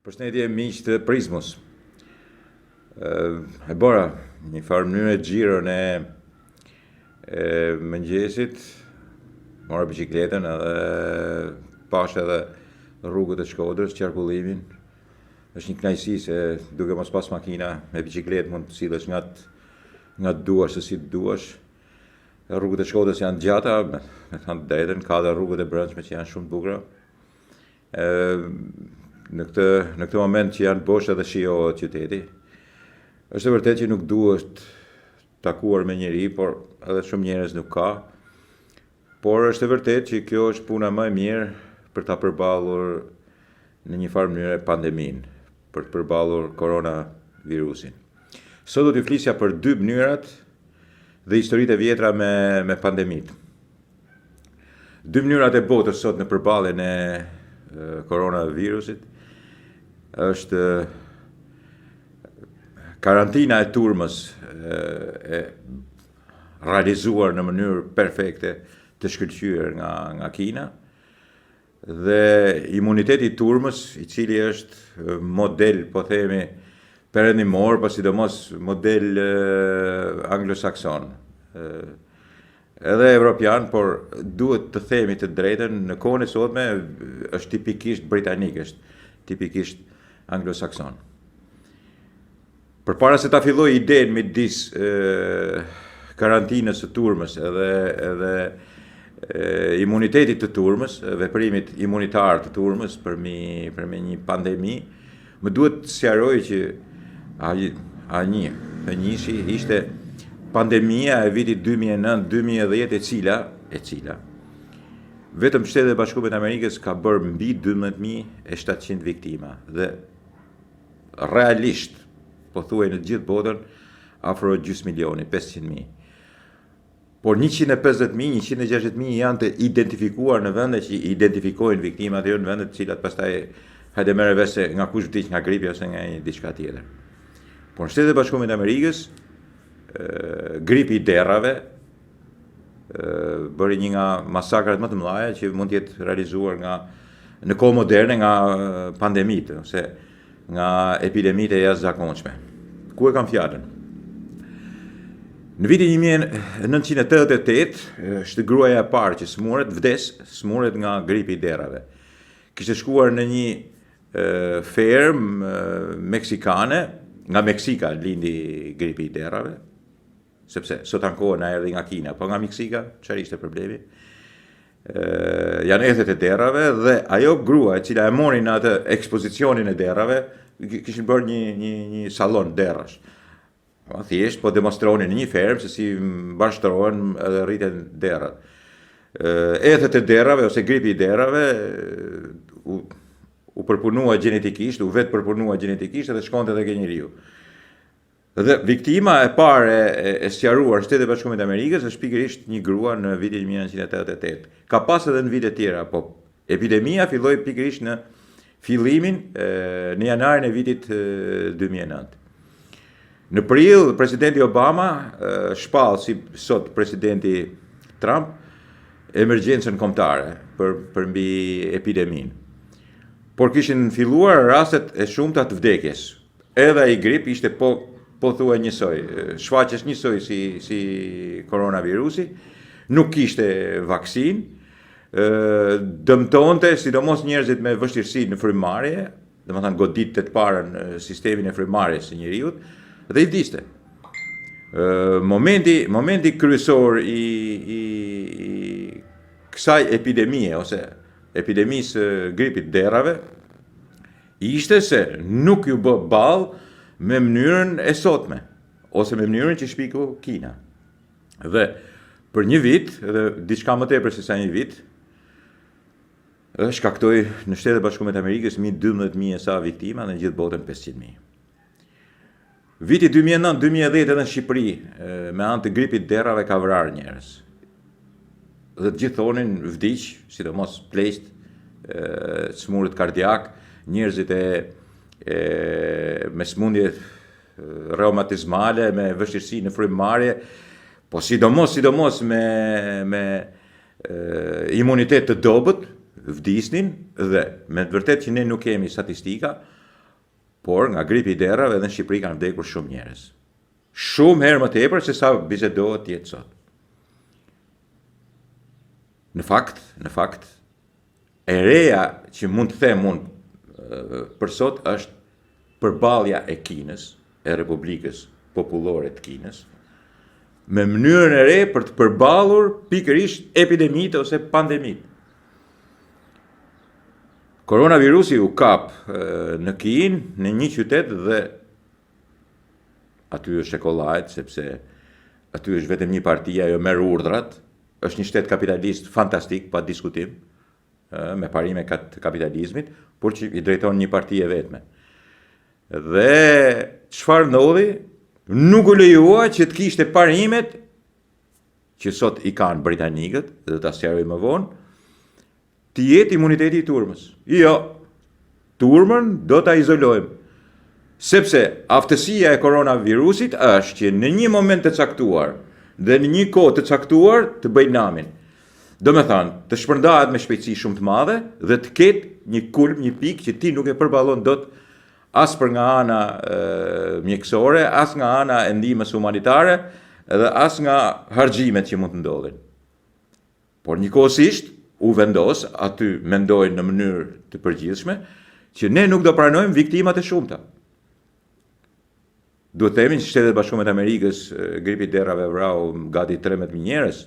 Përshëndetje miq të Prismos. E bora një farë mënyrë xhiron e mëngjesit, mora biçikletën edhe pash edhe rrugët e Shkodrës, qarkullimin. Është një kënaqësi se duke mos pas makina me biçikletë mund të sillesh nga duash se si të duash. Rrugët e Shkodrës janë gjata, me thënë të drejtën, ka dhe rrugët e brendshme që janë shumë të bukura. Në këtë moment që janë bosh edhe shijohet qyteti, është e vërtet që nuk duhet takuar me njeri, por edhe shumë njerëz nuk ka, por është e vërtet që kjo është puna më e mirë për ta përballur në një farë mënyrë pandemin, për të përballur koronavirusin. Sot do t'ju flisja për dy mënyrat dhe historitë e vjetra me pandemit. Dy mënyrat e botës sot në përballjen e koronavirusit është karantina e turmës e realizuar në mënyrë perfekte të shkëlqyer nga Kina dhe imuniteti i turmës, i cili është model, po themi, perëndimor, por sidomos model anglosakson. Edhe evropian, por duhet të themi të drejtën, në kohën e sotme është tipikisht britanik, është tipikisht anglosakson. Përpara se ta filloj idenë midis karantinës së turmës edhe imunitetit të turmës, veprimit imunitar të turmës për me një pandemi, më duhet të sqaroj që njëshi ishte pandemia e vitit 2009-2010 e cila vetëm Shtetet e Bashkuara të Amerikës ka bërë mbi 12.700 viktima dhe realisht, po thuaj në gjithë botën, afro gjysmë milioni, 500.000. Por 150.000, 160.000 janë të identifikuar në vende që identifikojnë viktimat e në vende të cilat pastaj hajde merre vesh se nga kush vdiq nga gripi ose nga diçka tjetër. Por në Shtetet e Bashkuara të Amerikës gripi i derrave bëri një nga masakrat më të mëdha që mund të jetë realizuar në kohë moderne nga pandemitë ose nga epidemitë e jashtëzakonshme. Ku e kam fjalën? Në vitin 1988 është gruaja e parë që smuret nga gripi i derrave. Kishte shkuar në një fermë meksikane, nga Meksika lindi gripi i derrave, sepse sot ankohen na erdhi nga Kina, po nga Meksika, çfarë ishte problemi? Janë ethet e derrave dhe ajo grua e cila e mori në atë ekspozicionin e derrave, kishin bërë një sallon derrash. Thjesht po demonstronin në një fermë se si mbashtrohen edhe rriten derrat. Ethet e derrave ose gripi i derrave u përpunua gjenetikisht, u vetë përpunua gjenetikisht edhe shkonte edhe ke njeriu. Dhe viktima e parë e sqaruar në Shtetet e Bashkuara të Amerikës është pikërisht një grua në vitin 1988. Ka pas edhe në vite tjera, po epidemia filloi pikërisht në fillimin në janarin e vitit 2009. Në prill, presidenti Obama shpall si sot presidenti Trump emergjencën kombëtare për mbi epidemin. Por kishin filluar rastet e shumta të vdekjes. Edhe ai grip ishte po thuaj njësoj, shfaqes njësoj si koronavirusi, nuk kishte vaksin, dëmtonte sidomos njerëzit me vështirësi në frymëmarrje, domethënë goditje të parën sistemin e frymëmarrjes së njeriut dhe i vdiste. Momenti kryesor i kësaj epidemie ose epidemisë gripit derrave ishte se nuk ju bë ballë me mënyrën e sotme ose me mënyrën që shpiku Kina. Dhe për një vit, edhe diçka më tepër se sa një vit, shkaktoi në Shtetet e Bashkuara të Amerikës mbi 12.000 sa viktima në gjithë botën 500.000. Viti 2009-2010 edhe në Shqipëri me anë të gripit derrave ka vrarë njerëz. Dhe të gjithë thonin vdiq, sidomos pleqt, smurët kardiak, njerëzit me smundje reumatizmale, me vështirësi në frymëmarrje, po sidomos me imunitet të dobët, vdisnin dhe me të vërtet që ne nuk kemi statistika, por nga gripi i derrave edhe në Shqipëri kanë vdekur shumë njerëz. Shumë herë më tepër se sa bisedohet jetë sot. Në fakt, e reja që mund të them unë për sot është përballja e Kinës, e Republikës Popullore të Kinës, me mënyrën e re për të përballur pikërisht epidemitë ose pandemitë. Koronavirusi u kap në Kinë, në një qytet dhe aty është e kollajt, sepse aty është vetëm një parti, ajo merr urdhrat, është një shtet kapitalist fantastik, pa diskutim, me parime të kapitalizmit, por që i drejton një parti e vetme. Dhe çfarë ndodhi? Nuk u lejua që të kishte parimet që sot i kanë britanikët, dhe ta sqaroj më vonë, të jetë imuniteti i turmës. Jo, turmën do ta izolojmë. Sepse aftësia e koronavirusit është që në një moment të caktuar dhe në një kohë të caktuar të bëjë namin. Do me thënë, të shpërndahet me shpejtësi shumë të madhe dhe të ketë një kulm, një pikë që ti nuk e përballon dot as për nga ana mjekësore, as nga ana e ndihmës humanitare dhe as nga harxhimet që mund të ndodhin. Por njëkohësisht u vendos, aty mendojnë në mënyrë të përgjithshme, që ne nuk do pranojmë viktimat e shumta. Duhet të themi që Shtetet Bashkuara të Amerikës gripi i derrave vrau gati 13.000 njerëz.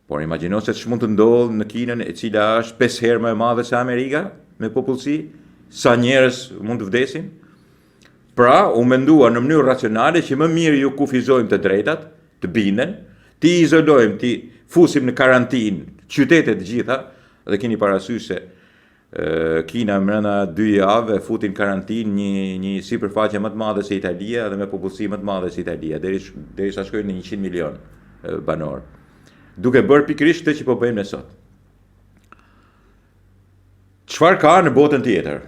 Por imagjino se ç'mund të ndodhë në Kinën, e cila është 5 herë më e madhe se Amerika me popullsi, sa njerëz mund të vdesin. Pra, u mendua në mënyrë racionale që më mirë ju kufizojmë të drejtat, të binden, ti izolojmë, ti fusim në karantinë qytetet të gjitha, dhe keni parasysh se Kina brenda 2 javë futin karantinë një sipërfaqe më të madhe se Italia dhe me popullsi më të madhe se Italia, derisa shkojnë në 100 milion banor. Duke bërë pikërisht këtë që po bëjmë ne sot. Çfarë ka në botën tjetër?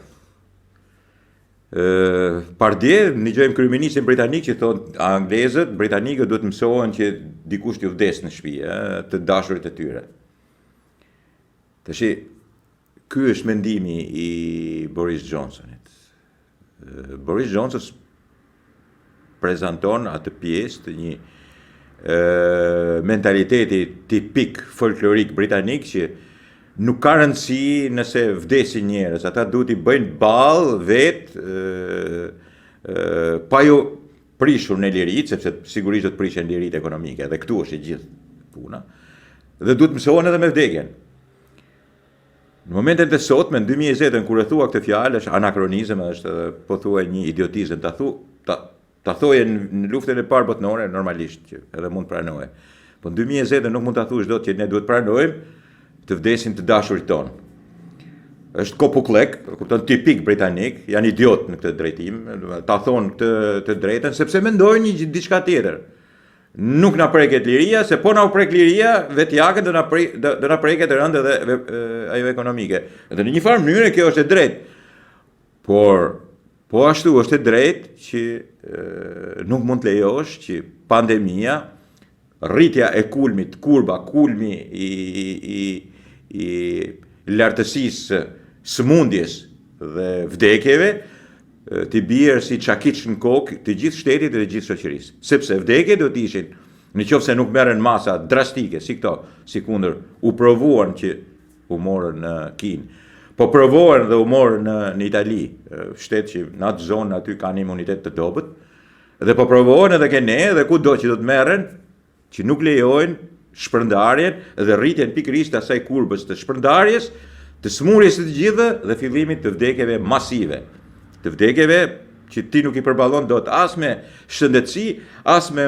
Pardje, dëgjojmë kryeministin britanik që thonë anglezët, britanikët duhet mësohen që dikush t'ju vdes në shtëpi, të dashurit e tyre. Tashi, ky është mendimi i Boris Johnsonit. Boris Johnson prezanton atë pjesë të një mentaliteti tipik folklorik britanik që nuk ka rëndësi nëse vdesin njerëz, ata duhet i bëjnë ballë vetë pa ju prishur në lirit, sepse sigurisht do të prishen lirit ekonomike, dhe këtu është e gjithë puna, dhe duhet mësohen edhe me vdekjen. Në momentin e sotme, në 2020, kur e thua këtë fjalë, është anakronizëm, është po thuaj një idiotizëm, ta thoje në luftën e parë botërore normalisht, që edhe mund pranoje. Po në 2020 nuk mund ta thuash dot që ne duhet pranojmë të vdesin të dashurit tonë. Është kopuklek, kupton, tipik britanik, janë idiot në këtë drejtim, ta thonë këtë drejtën sepse mendojnë një diçka tjetër. Nuk na preket liria, se po na u prek liria, vetjakën do na preket e rëndë edhe ajo ekonomike. Dhe në një farë mënyrë kjo është e drejtë. Por po ashtu është e drejtë që nuk mund të lejosh që pandemia, rritja e kulmit, kulmi i lartësisë sëmundjes dhe vdekjeve, të bjerë si çakiç në kokë të gjithë shtetit dhe të gjithë shoqërisë. Sepse vdekjet do të ishin, nëse nuk merren masa drastike si këto, sikundër u provuan që u morën në Kinë, po provuan dhe u morën në Itali, shtet që në atë zonë aty kanë imunitet të dobët, dhe po provuan edhe ke ne dhe kudo që do të merren, që nuk lejojnë shpërndarjen dhe rritjen pikërisht të asaj kurbës të shpërndarjes, të smurjes të gjithë dhe fillimit të vdekjeve masive. Të vdekjeve që ti nuk i përballon dot as me shëndetësi, as me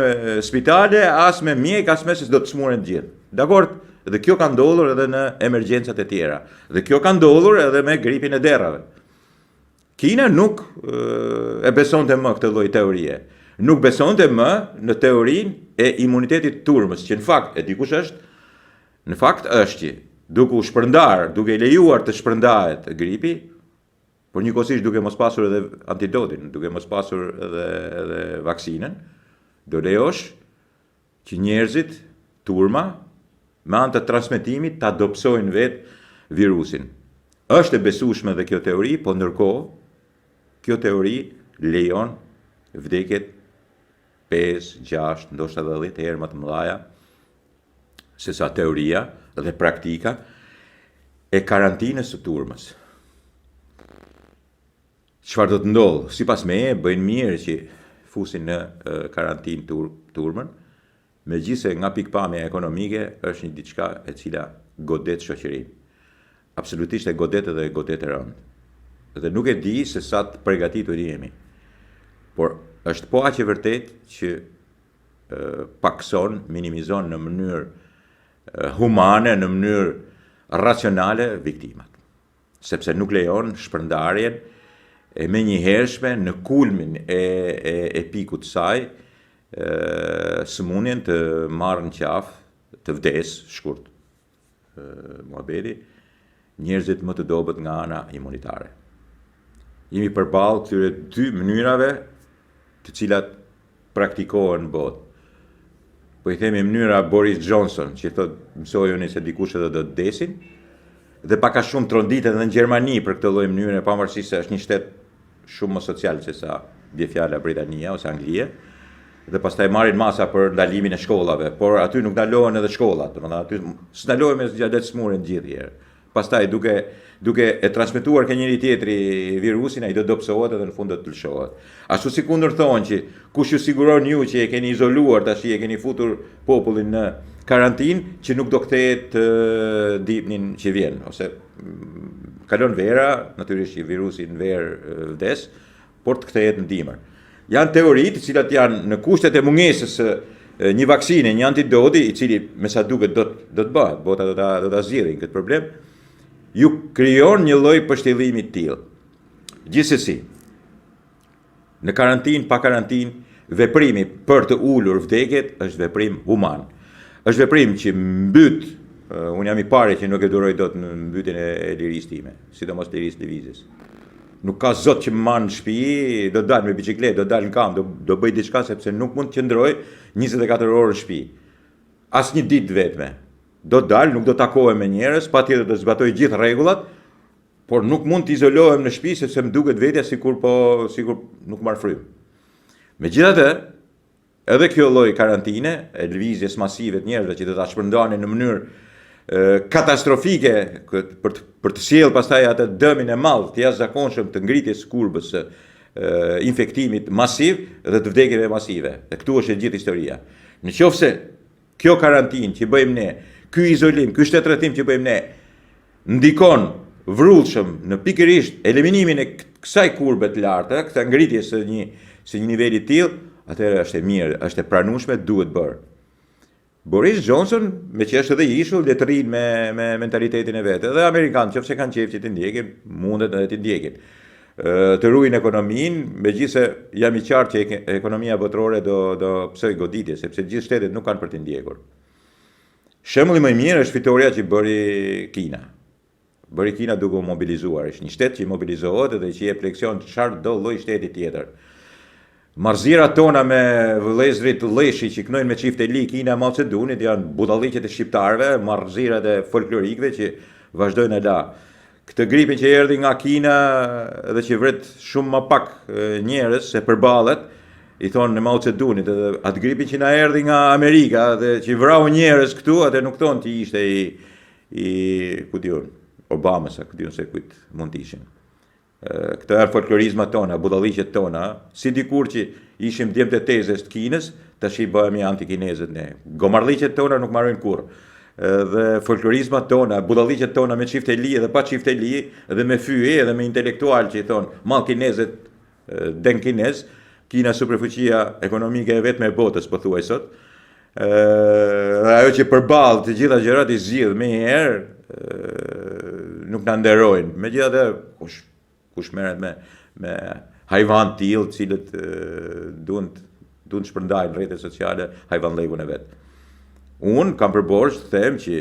spitale, as me mjek, as me se do të smuren të gjithë. Dakor? Dhe kjo ka ndodhur edhe në emergjencat e tjera. Dhe kjo ka ndodhur edhe me gripin e derrave. Kina nuk e besonte më këtë lloj teorie. Nuk besonte më në teorinë e imunitetit turmës, që në fakt, e dikush është, në fakt është që duke u shpërndar, duke lejuar të shpërndahet gripi, por njëkohësisht duke mos pasur edhe antidotin, duke mos pasur edhe vaksinën, do lejosh që njerëzit, turma, me anë të transmetimit, ta dobësojnë vetë virusin. Është e besueshme dhe kjo teori, po ndërkohë, kjo teori lejon vdekjet 5, 6, ndoshta 10 herë më të mëdha se sa teoria dhe praktika e karantinës së turmës. Çfarë do të ndodhë? Sipas meje, bëjnë mirë që fusin në karantinë turmën, megjithëse nga pikpamja ekonomike është një diçka e cila godet shoqërinë. Absolutisht e godet edhe godet e rëndë. Dhe nuk e di se sa të përgatitur jemi. Por është po aq e vërtet që pakson, minimizon në mënyrë humane, në mënyrë racionale viktimat. Sepse nuk lejon shpërndarjen e menjëhershme në kulmin e pikut saj, sëmundjen të marrë në qafë, të vdes shkurt, muhabeti, njerëzit më të dobët nga ana imunitare. Jemi përballë këtyre dy mënyrave të cilat praktikohen në botë. Po i themi mënyra Boris Johnson, që thotë mësojuni se dikush edhe do të vdesin, dhe paka shumë tronditet edhe në Gjermani për këtë lloj mënyre, pavarësisht se është një shtet shumë më social se sa bie fjala Britania ose Anglia, dhe pastaj marrin masa për ndalimin e shkollave, por aty nuk ndalohen edhe shkollat, domethënë aty s'ndalohen me gjadet smuren gjithë herë. Pastaj duke e transmetuar ke njëri tjetri virusin, ai do dobësohet edhe në fund do të lëshohet. Ashtu si kundër thonë që kush ju siguron ju që e keni izoluar tash e keni futur popullin në karantinë, që nuk do kthehet ditën që vjen, ose kalon vera, natyrisht që virusi në verë vdes, por të kthehet në dimër. Janë teoritë, të cilat janë në kushtet e mungesës një vaksine, një antidoti, i cili me sa duket do të bëhet, bota do ta zgjidhin këtë problem, ju krijon një lloj pështjellimi të tillë. Gjithsesi, në karantinë, pa karantinë, veprimi për të ulur vdekjet është veprim human. Është veprim që mbyt, unë jam i pari që nuk e duroj dot në mbytjen e lirisë time, sidomos lirisë lëvizjes. Nuk ka zot që më marr në shtëpi, do dal me biçikletë, do dal në kamp, do bëj diçka sepse nuk mund të qëndroj 24 orë në shtëpi. Asnjë ditë vetme. Do dal, nuk do takohem me njerëz, patjetër do zbatoj gjithë rregullat, por nuk mund të izolohem në shtëpi sepse më duket vetja sikur nuk marr frymë. Megjithatë, edhe kjo lloj karantine, e lëvizjes masive të njerëzve që do ta shpërndanin në mënyrë katastrofike për të sjellë pastaj atë dëmin e madh të jashtëzakonshëm të ngritjes së kurbës së infektimit masiv dhe të vdekjeve masive. Dhe këtu është e gjithë historia. Nëse kjo karantinë që bëjmë ne, ky izolim, ky shtetërretim që bëjmë ne, ndikon vrullshëm në pikërisht eliminimin e kësaj kurbe të lartë, kësaj ngritjes së një niveli të tillë, atëherë është e mirë, është e pranueshme, duhet bërë. Boris Johnson, me që është edhe i ishull, le të rrinë me mentalitetin e vetë. Dhe Amerikanë, qofse kanë qejf që të ndjekin, mundet edhe të ndjekin. Të ruajnë ekonominë, megjithëse jam i qartë që ekonomia botërore do psoj goditje, sepse gjithë shtetet nuk kanë për të ndjekur. Shembulli më i mirë është fitoria që bëri Kina. Bëri Kina duke u mobilizuar. Është një shtet që mobilizohet dhe që jep leksion çfarë do lloj shteti tjetër. Marrëzirat tona me vëllezërit Lleshi që knojnë me çifte li Kina e Macedonit janë budalliqet e shqiptarëve, marrëzirat e folklorikëve që vazhdojnë la. Këtë gripin që erdhi nga Kina dhe që vret shumë më pak njerëz se përballet, i thonë në Macedonit, edhe atë gripin që na erdhi nga Amerika dhe që vrau njerëz këtu, atë nuk thonë që ishte ku diun, Obama sa ku diun se kujt mund të ishin. Këto janë folklorizmat tona, budalliqet tona, si dikur që ishim djemt e tezes të Kinës, tash i bëhemi antikinezët ne. Gomarliqet tona nuk marrin kurrë. Dhe folklorizmat tona, budalliqet tona me çifte li edhe pa çifte li, edhe me fyje edhe me intelektual që i thonë mall kinezët den kinez, Kina superfuqia ekonomike e vetme e botës, pothuaj sot. Ajo që përballë të gjitha gjërat i zgjidh më herë, nuk na nderojnë. Megjithatë, kush merret me hajvan të tillë, të cilët duan të shpërndajnë në rrjetet sociale hajvanllegun e vet. Unë kam përborx të them që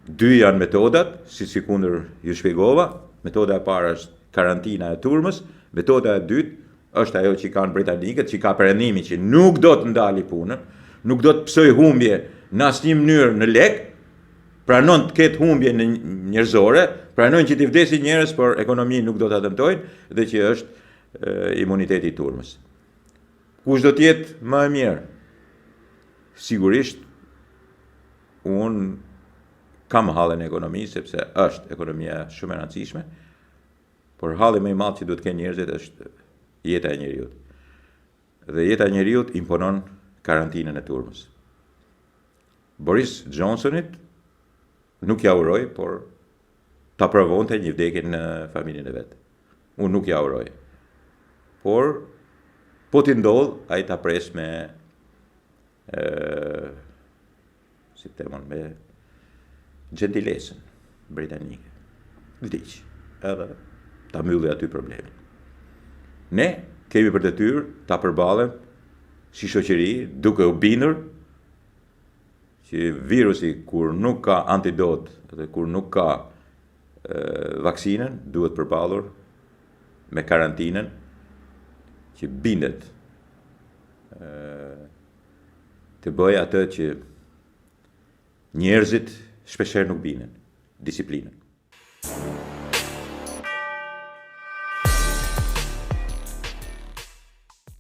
dy janë metodat, si kundër ju shpjegova. Metoda e parë është karantina e turmës, metoda e dytë është ajo që kanë britanikët, që ka perëndimin që nuk do të ndali punën, nuk do të psoj humbje në asnjë mënyrë në lek, pranon të ketë humbje njerëzore, pranon që t'i vdesin njerëz, por ekonominë nuk do ta dëmtojnë dhe që është imuniteti i turmës. Kush do të jetë më e mirë? Sigurisht unë kam hallën e ekonomisë sepse është ekonomia shumë e rëndësishme, por halli më i madh që duhet të kenë njerëzit është jeta e njeriut. Dhe jeta e njeriut imponon karantinën e turmës. Boris Johnsonit nuk ja uroj, por ta provonte një vdekje në familjen e vet. Unë nuk ja uroj. Por po t'i ndodh, ai ta pres me si temon me gentilesën britanike. Vdiq. Edhe ta mbylli aty problemin. Ne kemi për detyrë ta përballem si shoqëri duke u bindur që virusi kur nuk ka antidot dhe kur nuk ka vaksinën duhet përballur me karantinën që bindet të bëjë atë që njerëzit shpeshherë nuk binen, disiplinën.